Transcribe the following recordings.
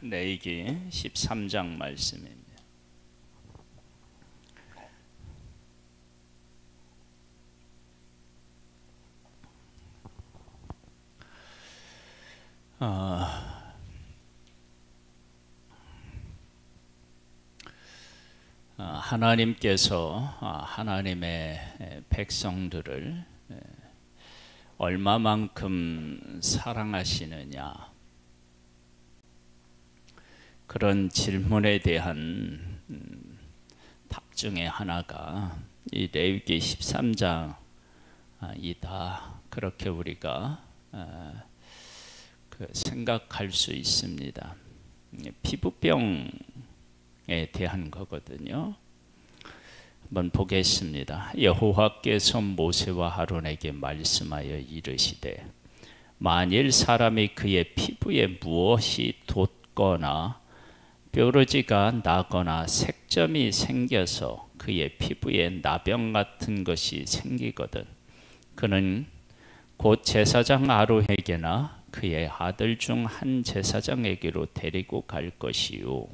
레위기 13장 말씀입니다. 하나님께서 하나님의 백성들을 얼마만큼 사랑하시느냐, 그런 질문에 대한 답 중에 하나가 이 레위기 13장이다. 그렇게 우리가 생각할 수 있습니다. 피부병에 대한 거거든요. 한번 보겠습니다. 여호와께서 모세와 아론에게 말씀하여 이르시되, 만일 사람이 그의 피부에 무엇이 돋거나 뾰루지가 나거나 색점이 생겨서 그의 피부에 나병 같은 것이 생기거든 그는 곧 제사장 아론에게나 그의 아들 중 한 제사장에게로 데리고 갈 것이요,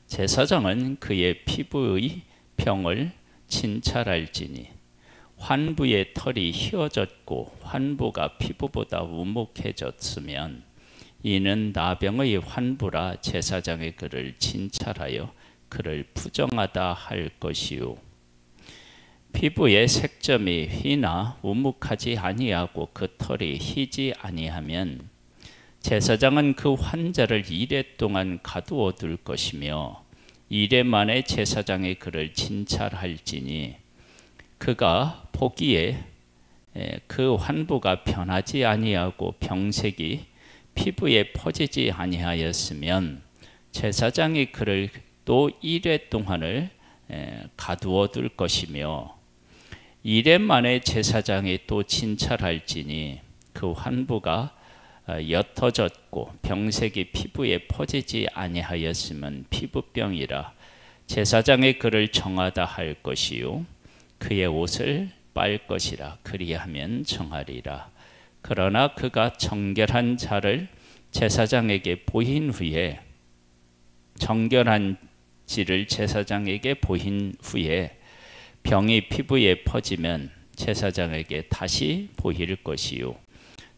제사장은 그의 피부의 병을 진찰할지니 환부의 털이 휘어졌고 환부가 피부보다 우묵해졌으면 이는 나병의 환부라 제사장이 그를 진찰하여 그를 부정하다 할 것이요, 피부의 색점이 휘나 우묵하지 아니하고 그 털이 희지 아니하면 제사장은 그 환자를 이레 동안 가두어 둘 것이며 이레 만에 제사장이 그를 진찰할지니 그가 보기에 그 환부가 변하지 아니하고 병색이 피부에 퍼지지 아니하였으면 제사장이 그를 또 이레 동안을 가두어 둘 것이며 이레 만에 제사장이 또 진찰할지니 그 환부가 옅어졌고 병색이 피부에 퍼지지 아니하였으면 피부병이라 제사장이 그를 정하다 할 것이요, 그의 옷을 빨 것이라 그리하면 정하리라. 그러나 그가 정결한 자를 제사장에게 보인 후에 정결한 지를 제사장에게 보인 후에 병이 피부에 퍼지면 제사장에게 다시 보일 것이요,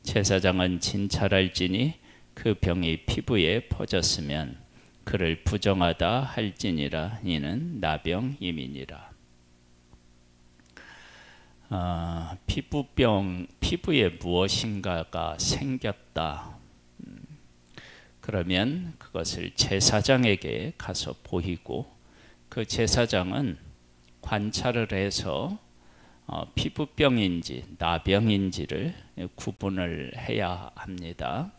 제사장은 진찰할지니 그 병이 피부에 퍼졌으면 그를 부정하다 할지니라. 이는 나병임이니라. 피부에 무엇인가가 생겼다. 그러면 그것을 제사장에게 가서 보이고 그 제사장은 관찰을 해서 피부병인지 나병인지를 구분을 해야 합니다.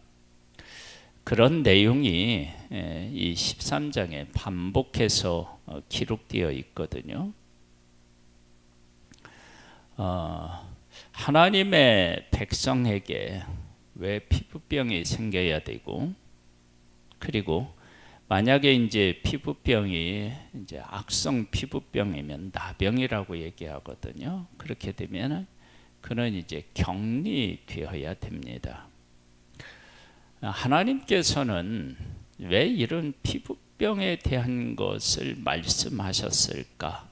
그런 내용이 이 13장에 반복해서 기록되어 있거든요. 하나님의 백성에게 왜 피부병이 생겨야 되고, 그리고 만약에 이제 피부병이 이제 악성 피부병이면 나병이라고 얘기하거든요. 그렇게 되면 그는 이제 격리되어야 됩니다. 하나님께서는 왜 이런 피부병에 대한 것을 말씀하셨을까?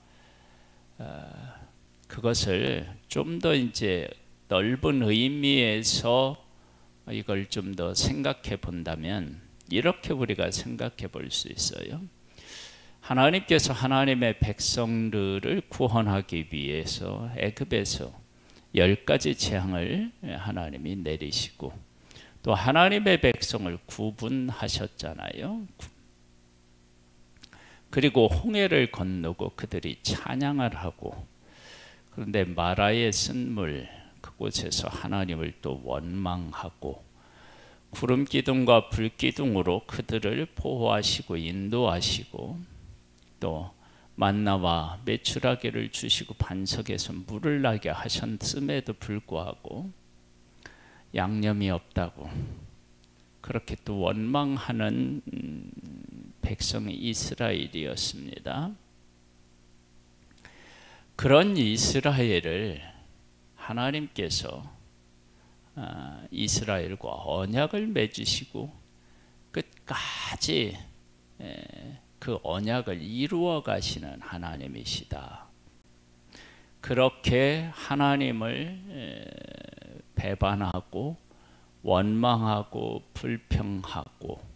그것을 좀 더 이제 넓은 의미에서 이걸 좀 더 생각해 본다면 이렇게 우리가 생각해 볼 수 있어요. 하나님께서 하나님의 백성들을 구원하기 위해서 애굽에서 10가지 재앙을 하나님이 내리시고 또 하나님의 백성을 구분하셨잖아요. 그리고 홍해를 건너고 그들이 찬양을 하고, 그런데 마라의 쓴물 그곳에서 하나님을 또 원망하고 구름 기둥과 불 기둥으로 그들을 보호하시고 인도하시고 또 만나와 메추라기를 주시고 반석에서 물을 나게 하셨음에도 불구하고 양념이 없다고 그렇게 또 원망하는 백성이 이스라엘이었습니다. 그런 이스라엘을 하나님께서 이스라엘과 언약을 맺으시고 끝까지 그 언약을 이루어 가시는 하나님이시다. 그렇게 하나님을 배반하고 원망하고 불평하고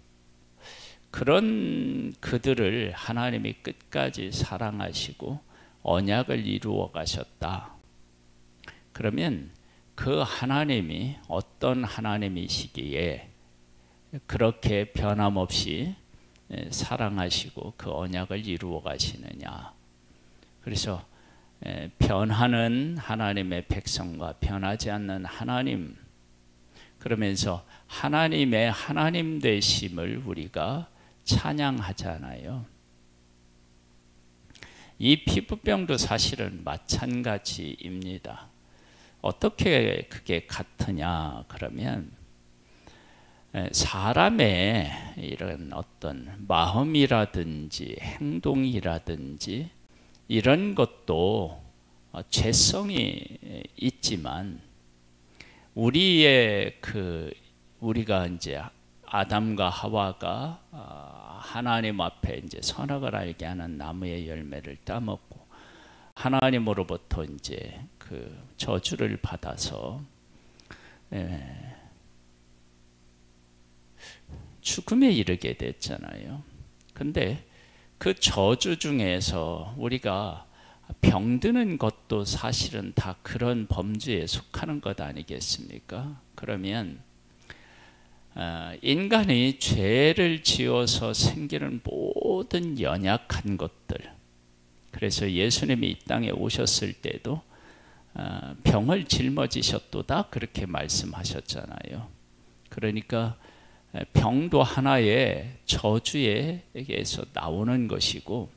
그런 그들을 하나님이 끝까지 사랑하시고 언약을 이루어 가셨다. 그러면 그 하나님이 어떤 하나님이시기에 그렇게 변함없이 사랑하시고 그 언약을 이루어 가시느냐. 그래서 변하는 하나님의 백성과 변하지 않는 하나님, 그러면서 하나님의 하나님 되심을 우리가 찬양하잖아요. 이 피부병도 사실은 마찬가지입니다. 어떻게 그게 같으냐 그러면 사람의 이런 어떤 마음이라든지 행동이라든지 이런 것도 죄성이 있지만 우리가 이제 아담과 하와가 하나님 앞에 이제 선악을 알게 하는 나무의 열매를 따먹고 하나님으로부터 이제 그 저주를 받아서 죽음에 이르게 됐잖아요. 근데 그 저주 중에서 우리가 병드는 것도 사실은 다 그런 범주에 속하는 것 아니겠습니까? 그러면 인간이 죄를 지어서 생기는 모든 연약한 것들, 그래서 예수님이 이 땅에 오셨을 때도 병을 짊어지셨도다 그렇게 말씀하셨잖아요. 그러니까 병도 하나의 저주에서 나오는 것이고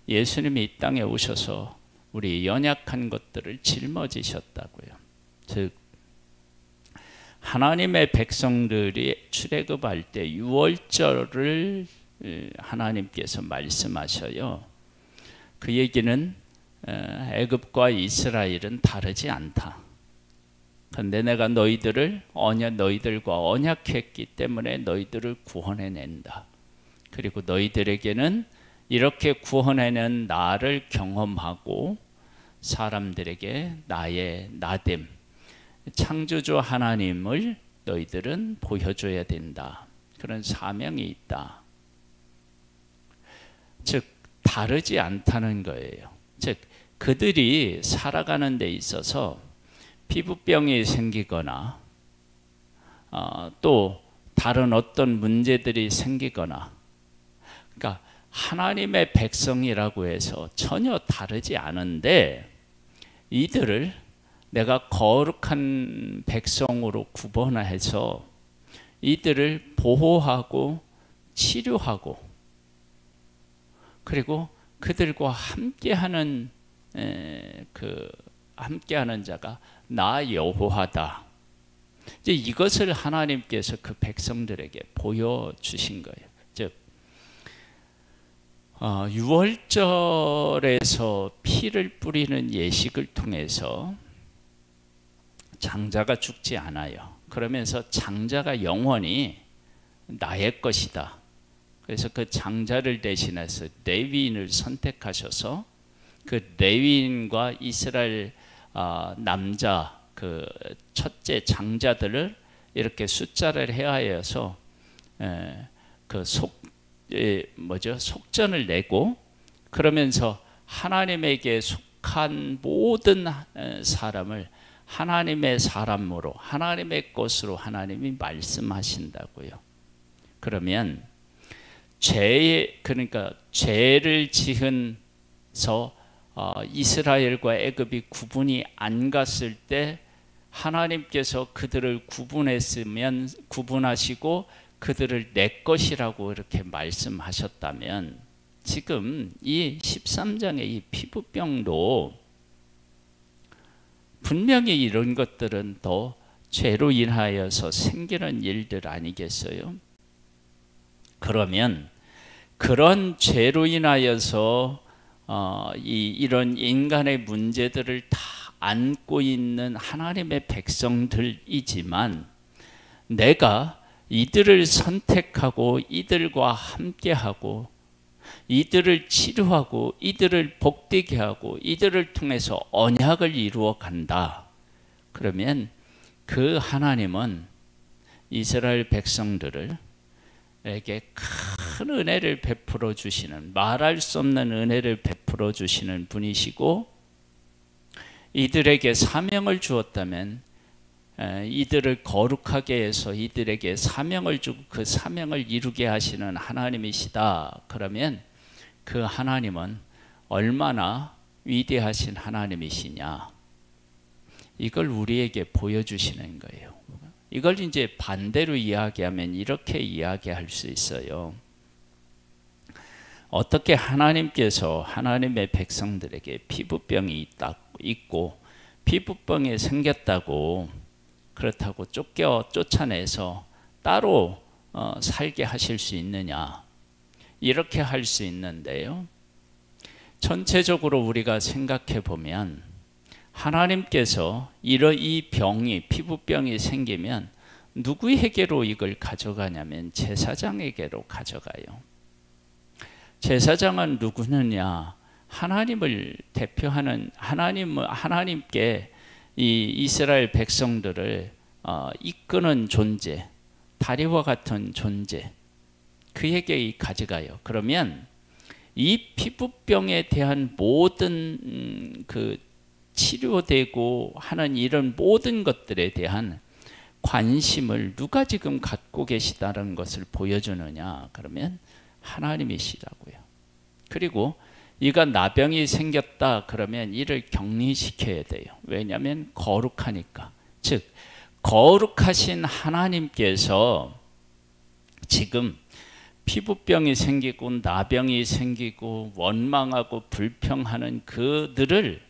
예수님이 이 땅에 오셔서 우리 연약한 것들을 짊어지셨다고요. 즉 하나님의 백성들이 출애굽할 때 유월절을 하나님께서 말씀하셔요. 그 얘기는 애굽과 이스라엘은 다르지 않다. 그런데 내가 너희들과 언약했기 때문에 너희들을 구원해낸다. 그리고 너희들에게는 이렇게 구원해낸 나를 경험하고 사람들에게 나의 나됨, 창조주 하나님을 너희들은 보여줘야 된다. 그런 사명이 있다. 즉 다르지 않다는 거예요. 즉 그들이 살아가는 데 있어서 피부병이 생기거나 또 다른 어떤 문제들이 생기거나, 그러니까 하나님의 백성이라고 해서 전혀 다르지 않은데 이들을 내가 거룩한 백성으로 구분해서 이들을 보호하고 치료하고 그리고 그들과 함께하는 함께하는 자가 나 여호와다. 이제 이것을 하나님께서 그 백성들에게 보여주신 거예요. 즉 유월절에서 피를 뿌리는 예식을 통해서 장자가 죽지 않아요. 그러면서 장자가 영원히 나의 것이다. 그래서 그 장자를 대신해서 레위인을 선택하셔서 그 레위인과 이스라엘 남자 그 첫째 장자들을 이렇게 숫자를 헤아려서 그 속전을 내고, 그러면서 하나님에게 속한 모든 사람을 하나님의 사람으로 하나님의 것으로 하나님이 말씀하신다고요. 그러면 그러니까 죄를 지은서 이스라엘과 애굽이 구분이 안 갔을 때 하나님께서 그들을 구분하시고 그들을 내 것이라고 이렇게 말씀하셨다면, 지금 이 13장의 이 피부병도 분명히 이런 것들은 더 죄로 인하여서 생기는 일들 아니겠어요? 그러면 그런 죄로 인하여서 이런 인간의 문제들을 다 안고 있는 하나님의 백성들이지만 내가 이들을 선택하고 이들과 함께하고 이들을 치료하고 이들을 복되게 하고 이들을 통해서 언약을 이루어 간다. 그러면 그 하나님은 이스라엘 백성들에게 큰 은혜를 베풀어 주시는, 말할 수 없는 은혜를 베풀어 주시는 분이시고, 이들에게 사명을 주었다면 이들을 거룩하게 해서 이들에게 사명을 주고 그 사명을 이루게 하시는 하나님이시다. 그러면 그 하나님은 얼마나 위대하신 하나님이시냐, 이걸 우리에게 보여주시는 거예요. 이걸 이제 반대로 이야기하면 이렇게 이야기할 수 있어요. 어떻게 하나님께서 하나님의 백성들에게 피부병이 있고 피부병이 생겼다고 그렇다고 쫓아내서 따로 살게 하실 수 있느냐, 이렇게 할 수 있는데요. 전체적으로 우리가 생각해 보면 하나님께서 이 피부병이 생기면 누구에게로 이걸 가져가냐면 제사장에게로 가져가요. 제사장은 누구느냐? 하나님을 대표하는 하나님께 이 이스라엘 백성들을 이끄는 존재, 다리와 같은 존재, 그에게 가져가요. 그러면 이 피부병에 대한 모든 그 치료되고 하는 이런 모든 것들에 대한 관심을 누가 지금 갖고 계시다는 것을 보여주느냐? 그러면 하나님이시라고요. 그리고 이가 나병이 생겼다 그러면 이를 격리시켜야 돼요. 왜냐하면 거룩하니까. 즉 거룩하신 하나님께서 지금 피부병이 생기고 나병이 생기고 원망하고 불평하는 그들을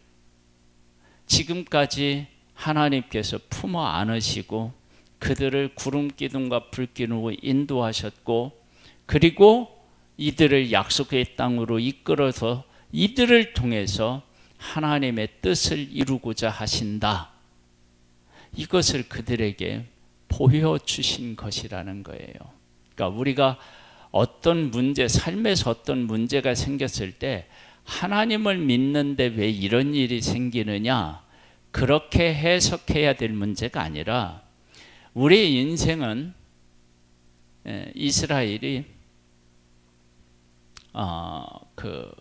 지금까지 하나님께서 품어 안으시고 그들을 구름 기둥과 불 기둥으로 인도하셨고, 그리고 이들을 약속의 땅으로 이끌어서 이들을 통해서 하나님의 뜻을 이루고자 하신다. 이것을 그들에게 보여주신 것이라는 거예요. 그러니까 우리가 어떤 문제, 삶에서 어떤 문제가 생겼을 때 하나님을 믿는데 왜 이런 일이 생기느냐, 그렇게 해석해야 될 문제가 아니라, 우리의 인생은 이스라엘이 그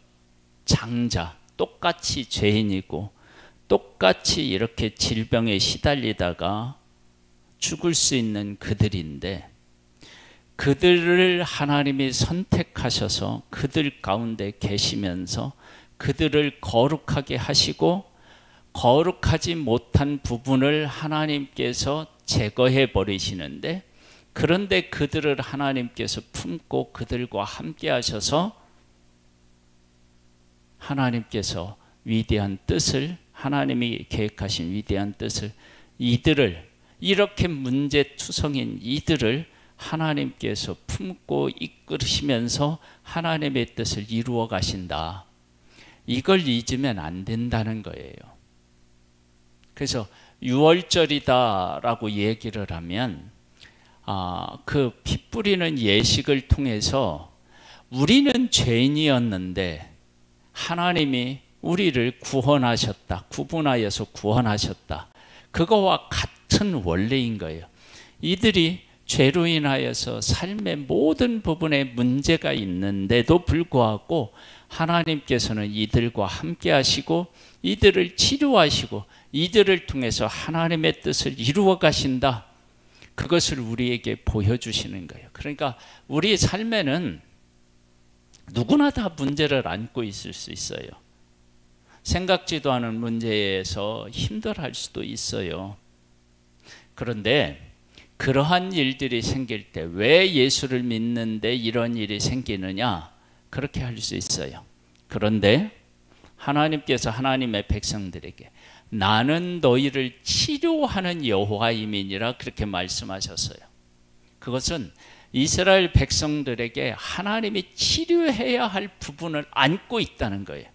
장자, 똑같이 죄인이고 똑같이 이렇게 질병에 시달리다가 죽을 수 있는 그들인데, 그들을 하나님이 선택하셔서 그들 가운데 계시면서 그들을 거룩하게 하시고, 거룩하지 못한 부분을 하나님께서 제거해 버리시는데, 그런데 그들을 하나님께서 품고 그들과 함께 하셔서 하나님께서 위대한 뜻을, 하나님이 계획하신 위대한 뜻을, 이들을, 이렇게 문제투성인 이들을 하나님께서 품고 이끌으시면서 하나님의 뜻을 이루어 가신다. 이걸 잊으면 안 된다는 거예요. 그래서 6월절이다라고 얘기를 하면 그 피 뿌리는 예식을 통해서 우리는 죄인이었는데 하나님이 우리를 구원하셨다. 구분하여서 구원하셨다. 그거와 같은 원리인 거예요. 이들이 죄로 인하여서 삶의 모든 부분에 문제가 있는데도 불구하고 하나님께서는 이들과 함께 하시고 이들을 치료하시고 이들을 통해서 하나님의 뜻을 이루어 가신다. 그것을 우리에게 보여주시는 거예요. 그러니까 우리 삶에는 누구나 다 문제를 안고 있을 수 있어요. 생각지도 않은 문제에서 힘들어할 수도 있어요. 그런데 그러한 일들이 생길 때 왜 예수를 믿는데 이런 일이 생기느냐? 그렇게 할 수 있어요. 그런데 하나님께서 하나님의 백성들에게 나는 너희를 치료하는 여호와임이니라 그렇게 말씀하셨어요. 그것은 이스라엘 백성들에게 하나님이 치료해야 할 부분을 안고 있다는 거예요.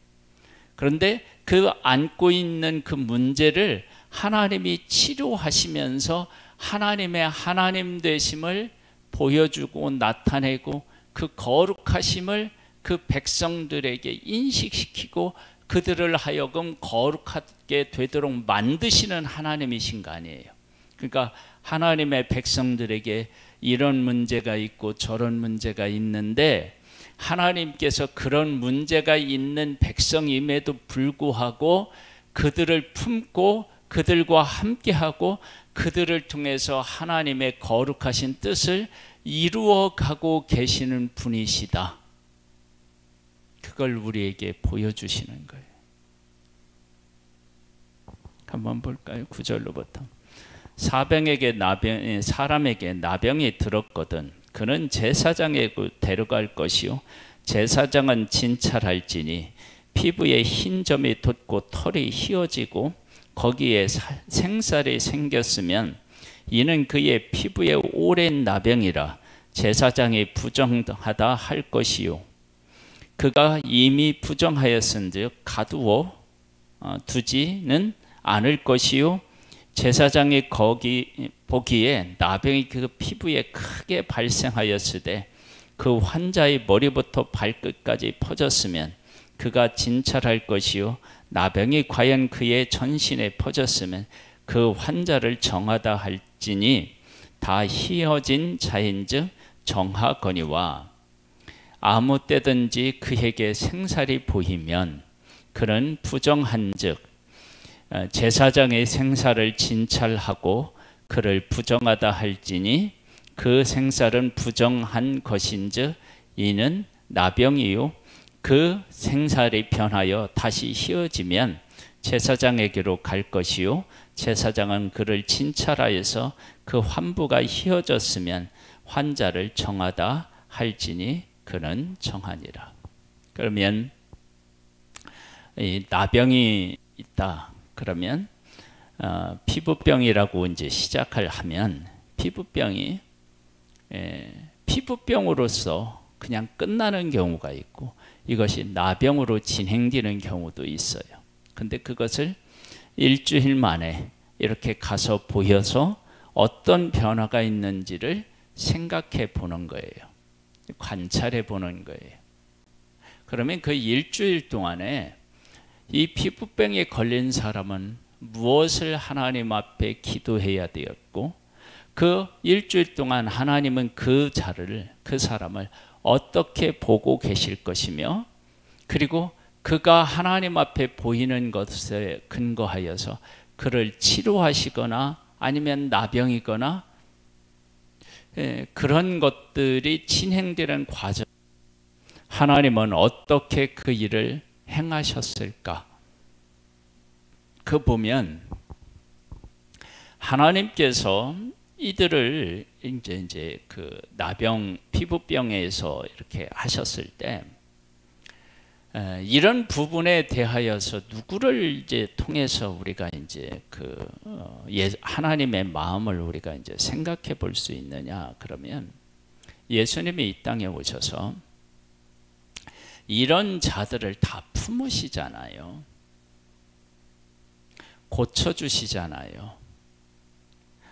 그런데 그 안고 있는 그 문제를 하나님이 치료하시면서 하나님의 하나님 되심을 보여주고 나타내고 그 거룩하심을 그 백성들에게 인식시키고 그들을 하여금 거룩하게 되도록 만드시는 하나님이신 거 아니에요. 그러니까 하나님의 백성들에게 이런 문제가 있고 저런 문제가 있는데 하나님께서 그런 문제가 있는 백성임에도 불구하고 그들을 품고 그들과 함께하고 그들을 통해서 하나님의 거룩하신 뜻을 이루어가고 계시는 분이시다. 그걸 우리에게 보여주시는 거예요. 한번 볼까요? 9절로부터. 사람에게 나병이 들었거든 그는 제사장에게 데려갈 것이요 제사장은 진찰할지니 피부에 흰 점이 돋고 털이 휘어지고 거기에 생살이 생겼으면 이는 그의 피부에 오랜 나병이라 제사장이 부정하다 할 것이요 그가 이미 부정하였은즉 가두어 두지는 않을 것이요 제사장이 거기 보기에 나병이 그 피부에 크게 발생하였으되 그 환자의 머리부터 발끝까지 퍼졌으면 그가 진찰할 것이요 나병이 과연 그의 전신에 퍼졌으면 그 환자를 정하다 할지니 다 희어진 자인즉 정하거니와 아무 때든지 그에게 생살이 보이면 그는 부정한즉 제사장의 생사를 진찰하고 그를 부정하다 할지니 그 생살은 부정한 것인즉 이는 나병이요 그 생살이 변하여 다시 휘어지면 제사장에게로 갈 것이요 제사장은 그를 진찰하여서 그 환부가 휘어졌으면 환자를 정하다 할지니 그는 정하니라. 그러면 이 나병이 있다. 그러면 피부병이라고 이제 시작을 하면 피부병이 피부병으로서 그냥 끝나는 경우가 있고 이것이 나병으로 진행되는 경우도 있어요. 근데 그것을 일주일 만에 이렇게 가서 보여서 어떤 변화가 있는지를 생각해 보는 거예요. 관찰해 보는 거예요. 그러면 그 일주일 동안에 이 피부병에 걸린 사람은 무엇을 하나님 앞에 기도해야 되었고 그 일주일 동안 하나님은 그 사람을 어떻게 보고 계실 것이며 그리고 그가 하나님 앞에 보이는 것에 근거하여서 그를 치료하시거나 아니면 나병이거나 그런 것들이 진행되는 과정 하나님은 어떻게 그 일을 행하셨을까? 그 보면 하나님께서 이들을 이제 그 나병 피부병에서 이렇게 하셨을 때 이런 부분에 대하여서 누구를 이제 통해서 우리가 이제 하나님의 마음을 우리가 이제 생각해 볼 수 있느냐? 그러면 예수님이 이 땅에 오셔서 이런 자들을 다 품으시잖아요. 고쳐주시잖아요.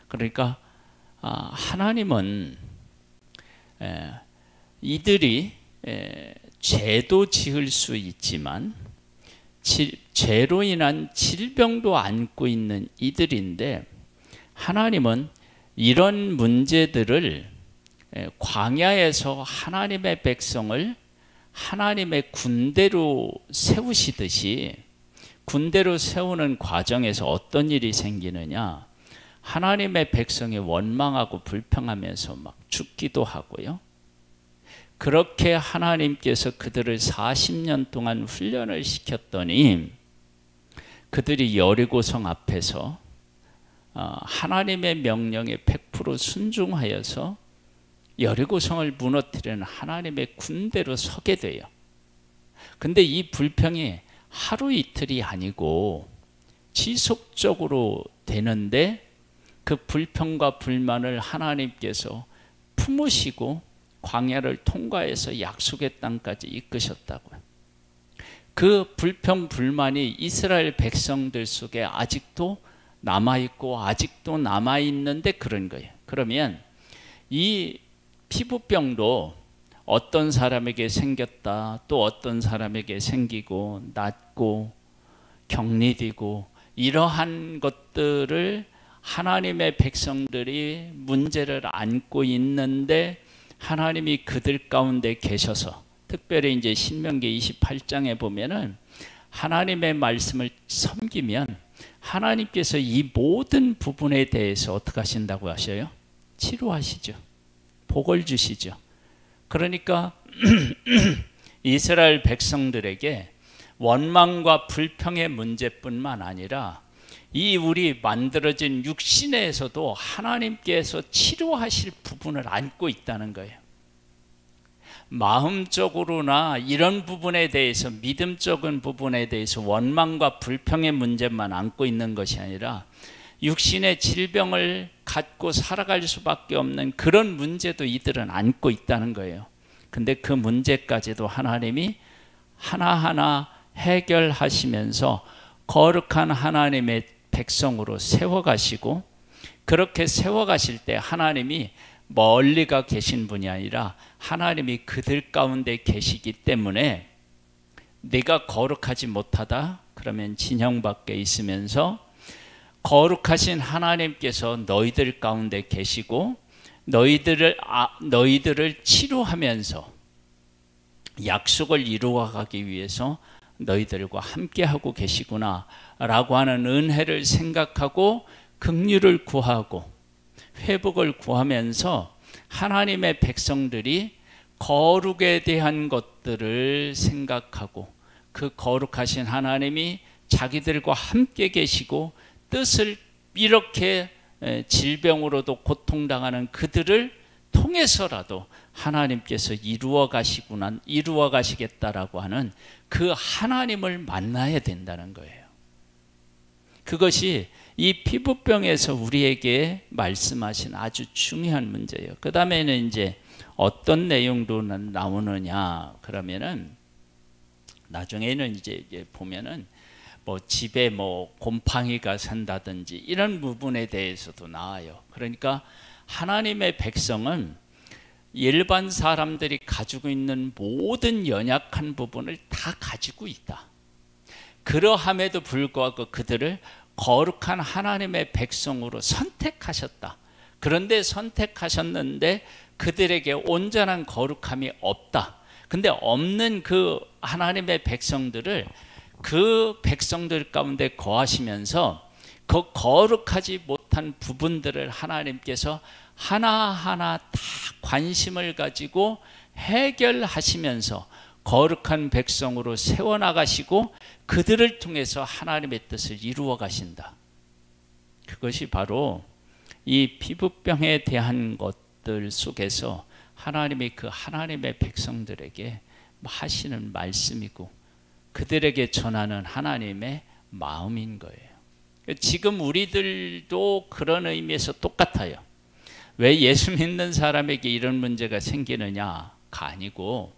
그러니까 하나님은 이들이 죄도 지을 수 있지만 죄로 인한 질병도 안고 있는 이들인데 하나님은 이런 문제들을 광야에서 하나님의 백성을 하나님의 군대로 세우시듯이 군대로 세우는 과정에서 어떤 일이 생기느냐 하나님의 백성이 원망하고 불평하면서 막 죽기도 하고요. 그렇게 하나님께서 그들을 40년 동안 훈련을 시켰더니 그들이 여리고성 앞에서 하나님의 명령에 100% 순종하여서 여리고성을 무너뜨리는 하나님의 군대로 서게 돼요. 근데 이 불평이 하루 이틀이 아니고 지속적으로 되는데 그 불평과 불만을 하나님께서 품으시고 광야를 통과해서 약속의 땅까지 이끄셨다고요. 그 불평 불만이 이스라엘 백성들 속에 아직도 남아있고 아직도 남아있는데 그런 거예요. 그러면 이 피부병도 어떤 사람에게 생겼다, 또 어떤 사람에게 생기고 낫고 격리되고 이러한 것들을 하나님의 백성들이 문제를 안고 있는데 하나님이 그들 가운데 계셔서, 특별히 이제 신명기 28장에 보면은 하나님의 말씀을 섬기면 하나님께서 이 모든 부분에 대해서 어떻게 하신다고 하셔요? 치료하시죠. 복을 주시죠. 그러니까 이스라엘 백성들에게 원망과 불평의 문제뿐만 아니라 이 우리 만들어진 육신에서도 하나님께서 치료하실 부분을 안고 있다는 거예요. 마음적으로나 이런 부분에 대해서, 믿음적인 부분에 대해서 원망과 불평의 문제만 안고 있는 것이 아니라 육신의 질병을 갖고 살아갈 수밖에 없는 그런 문제도 이들은 안고 있다는 거예요. 근데 그 문제까지도 하나님이 하나하나 해결하시면서 거룩한 하나님의 백성으로 세워가시고, 그렇게 세워가실 때 하나님이 멀리가 계신 분이 아니라 하나님이 그들 가운데 계시기 때문에 내가 거룩하지 못하다 그러면 진영 밖에 있으면서 거룩하신 하나님께서 너희들 가운데 계시고 너희들을 치료하면서 약속을 이루어가기 위해서 너희들과 함께하고 계시구나 라고 하는 은혜를 생각하고 긍휼을 구하고 회복을 구하면서 하나님의 백성들이 거룩에 대한 것들을 생각하고 그 거룩하신 하나님이 자기들과 함께 계시고 뜻을 이렇게 질병으로도 고통당하는 그들을 통해서라도 하나님께서 이루어 가시겠다라고 하는 그 하나님을 만나야 된다는 거예요. 그것이 이 피부병에서 우리에게 말씀하신 아주 중요한 문제예요. 그 다음에는 이제 어떤 내용도 나오느냐 그러면은 나중에는 이제 보면은 뭐 집에 뭐 곰팡이가 산다든지 이런 부분에 대해서도 나와요. 그러니까 하나님의 백성은 일반 사람들이 가지고 있는 모든 연약한 부분을 다 가지고 있다. 그러함에도 불구하고 그들을 거룩한 하나님의 백성으로 선택하셨다. 그런데 선택하셨는데 그들에게 온전한 거룩함이 없다. 근데 없는 그 하나님의 백성들을 그 백성들 가운데 거하시면서 그 거룩하지 못한 부분들을 하나님께서 하나하나 다 관심을 가지고 해결하시면서 거룩한 백성으로 세워나가시고 그들을 통해서 하나님의 뜻을 이루어 가신다. 그것이 바로 이 피부병에 대한 것들 속에서 하나님이 그 하나님의 백성들에게 하시는 말씀이고 그들에게 전하는 하나님의 마음인 거예요. 지금 우리들도 그런 의미에서 똑같아요. 왜 예수 믿는 사람에게 이런 문제가 생기느냐가 아니고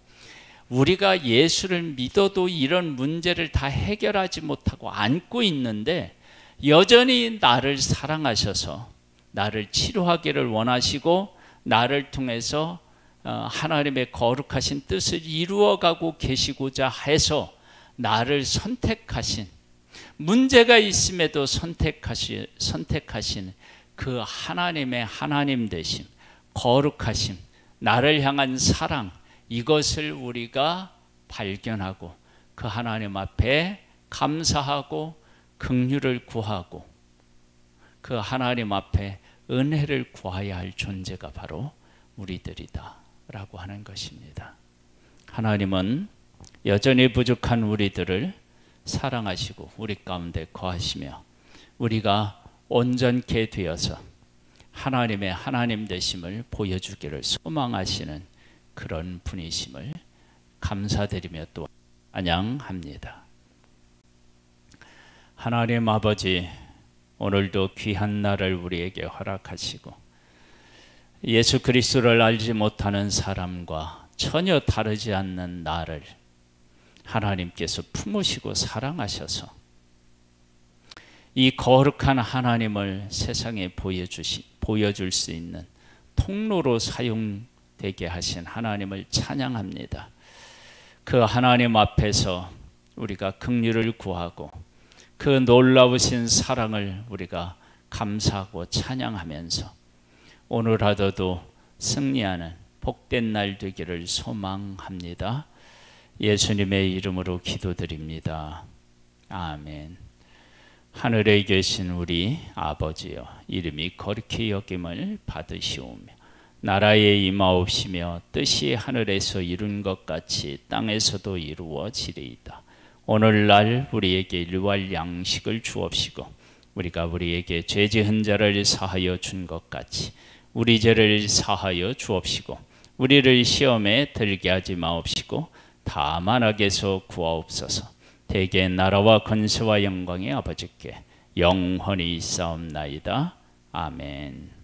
우리가 예수를 믿어도 이런 문제를 다 해결하지 못하고 안고 있는데 여전히 나를 사랑하셔서 나를 치료하기를 원하시고 나를 통해서 하나님의 거룩하신 뜻을 이루어가고 계시고자 해서 나를 선택하신, 문제가 있음에도 선택하신 그 하나님의 하나님 되심, 거룩하심, 나를 향한 사랑, 이것을 우리가 발견하고 그 하나님 앞에 감사하고 긍휼을 구하고 그 하나님 앞에 은혜를 구해야 할 존재가 바로 우리들이다 라고 하는 것입니다. 하나님은 여전히 부족한 우리들을 사랑하시고 우리 가운데 거하시며 우리가 온전케 되어서 하나님의 하나님 되심을 보여주기를 소망하시는 그런 분이심을 감사드리며 또 찬양합니다. 하나님 아버지, 오늘도 귀한 날을 우리에게 허락하시고 예수 그리스도를 알지 못하는 사람과 전혀 다르지 않는 나를 하나님께서 품으시고 사랑하셔서 이 거룩한 하나님을 세상에 보여줄 수 있는 통로로 되게 하신 하나님을 찬양합니다. 그 하나님 앞에서 우리가 긍휼을 구하고 그 놀라우신 사랑을 우리가 감사하고 찬양하면서 오늘 하루도 승리하는 복된 날 되기를 소망합니다. 예수님의 이름으로 기도드립니다. 아멘. 하늘에 계신 우리 아버지여, 이름이 거룩히 여김을 받으시오며 나라에 임하옵시며 뜻이 하늘에서 이룬 것 같이 땅에서도 이루어지리이다. 오늘날 우리에게 일용할 양식을 주옵시고 우리가 우리에게 죄 지은 자를 사하여 준 것 같이 우리 죄를 사하여 주옵시고 우리를 시험에 들게 하지 마옵시고 다만 악에서 구하옵소서. 대개 나라와 권세와 영광의 아버지께 영원히 있사옵나이다. 아멘.